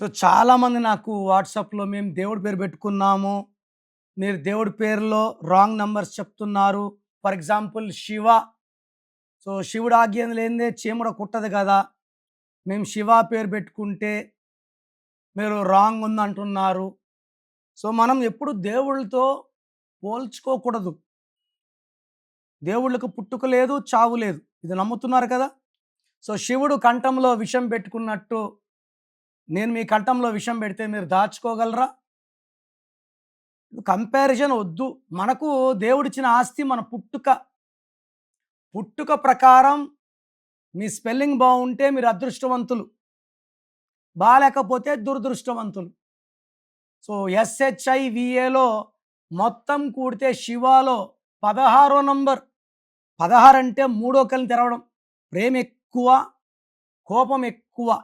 So చాలామంది నాకు వాట్సాప్‌లో మేము దేవుడి పేరు పెట్టుకున్నాము. మీరు దేవుడి పేరులో రాంగ్ నంబర్స్ చెప్తున్నారు. For example Shiva. సో శివుడు ఆజ్ఞ లేనిదే చీముడ కుట్టదు కదా! మేము శివ పేరు పెట్టుకుంటే మీరు రాంగ్ ఉందంటున్నారు. సో మనం ఎప్పుడు దేవుళ్ళతో పోల్చుకోకూడదు. దేవుళ్ళకి పుట్టుక లేదు, చావు లేదు. ఇది నమ్ముతున్నారు కదా! సో శివుడు కంఠంలో విషం పెట్టుకున్నట్టు నేను మీ కంఠంలో విషం పెడితే మీరు దాచుకోగలరా? కంపారిజన్ వద్దు. మనకు దేవుడిచ్చిన ఆస్తి మన పుట్టుక. పుట్టుక ప్రకారం మీ స్పెల్లింగ్ బావుంటే మీరు అదృష్టవంతులు. బాలేకపోతే దురదృష్టవంతులు. సో ఎస్‌హెచ్‌ఐ-విఏలో మొత్తం కూడితే శివాలో 16 నంబర్. 16 అంటే మూడో కళ్ళని తెరవడం. ప్రేమ ఎక్కువ, కోపం ఎక్కువ.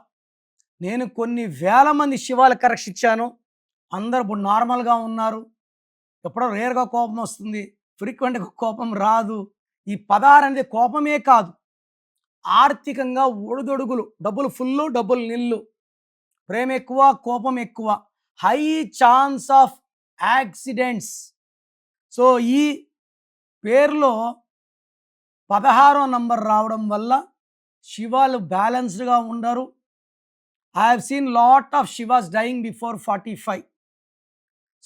నేను కొన్ని వేల మంది శివాల కరెక్షన్ ఇచ్చాను. అందరూ ఇప్పుడు నార్మల్‌గా ఉన్నారు. ఎప్పుడో రేర్‌గా కోపం వస్తుంది. ఫ్రీక్వెంట్‌గా కోపం రాదు. ఈ 16 అనేది కోపమే కాదు. ఆర్థికంగా ఒడిదొడుగులు. డబ్బులు ఫుల్లు, డబ్బులు నిల్లు. ప్రేమ ఎక్కువ, కోపం ఎక్కువ. High chance of accidents. So ఈ పేరులో 16వ నంబర్ రావడం వల్ల శివాలు బ్యాలెన్స్డ్‌గా ఉండరు. I have seen lot of Shivas dying before 45.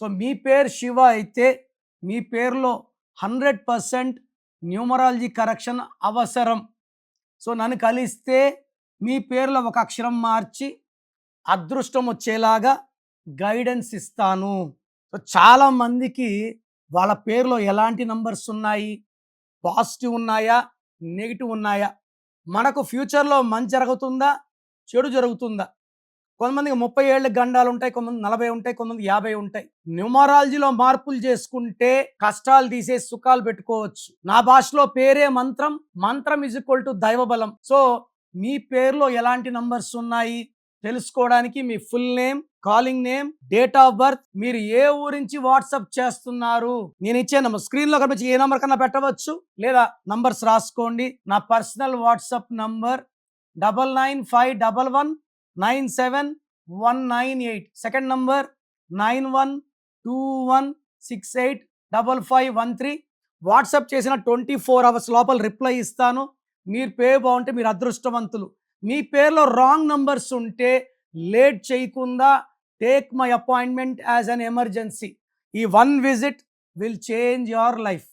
So మీ పేరు శివ అయితే మీ పేరులో 100% న్యూమరాలజీ కరెక్షన్ అవసరం. సో నన్ను కలిస్తే మీ పేరులో ఒక అక్షరం మార్చి అదృష్టం వచ్చేలాగా గైడెన్స్ ఇస్తాను. సో చాలామందికి వాళ్ళ పేరులో ఎలాంటి నంబర్స్ ఉన్నాయి, పాజిటివ్ ఉన్నాయా, నెగిటివ్ ఉన్నాయా, మనకు ఫ్యూచర్లో మంచి జరుగుతుందా, చెడు జరుగుతుందా? కొంతమందికి 30 ఏళ్ళ గండాలు ఉంటాయి, కొంతమంది 40 ఉంటాయి, కొంతమంది 50 ఉంటాయి. న్యూమరాలజీలో మార్పులు చేసుకుంటే కష్టాలు తీసేసి సుఖాలు పెట్టుకోవచ్చు. నా భాషలో పేరే మంత్రం. మంత్రం ఈజ్ ఈక్వల్ టు దైవబలం. సో మీ పేరులో ఎలాంటి నంబర్స్ ఉన్నాయి తెలుసుకోవడానికి మీ full name, calling name, date of birth, మీరు ఏ ఊరించి వాట్సాప్ చేస్తున్నారు, నేను ఇచ్చే నంబర్ స్క్రీన్ లో కనిపించి ఏ నంబర్ కన్నా పెట్టవచ్చు, లేదా నంబర్స్ రాసుకోండి. నా personal WhatsApp number 9951197198. Second number 9121685513. WhatsApp చేసిన 24 అవర్స్ లోపల రిప్లై ఇస్తాను. మీరు పేరు బాగుంటే మీరు అదృష్టవంతులు. మీ పేరులో రాంగ్ నంబర్స్ ఉంటే లేట్ చేయకుండా take my appointment as an emergency. ఈ one visit will change your life.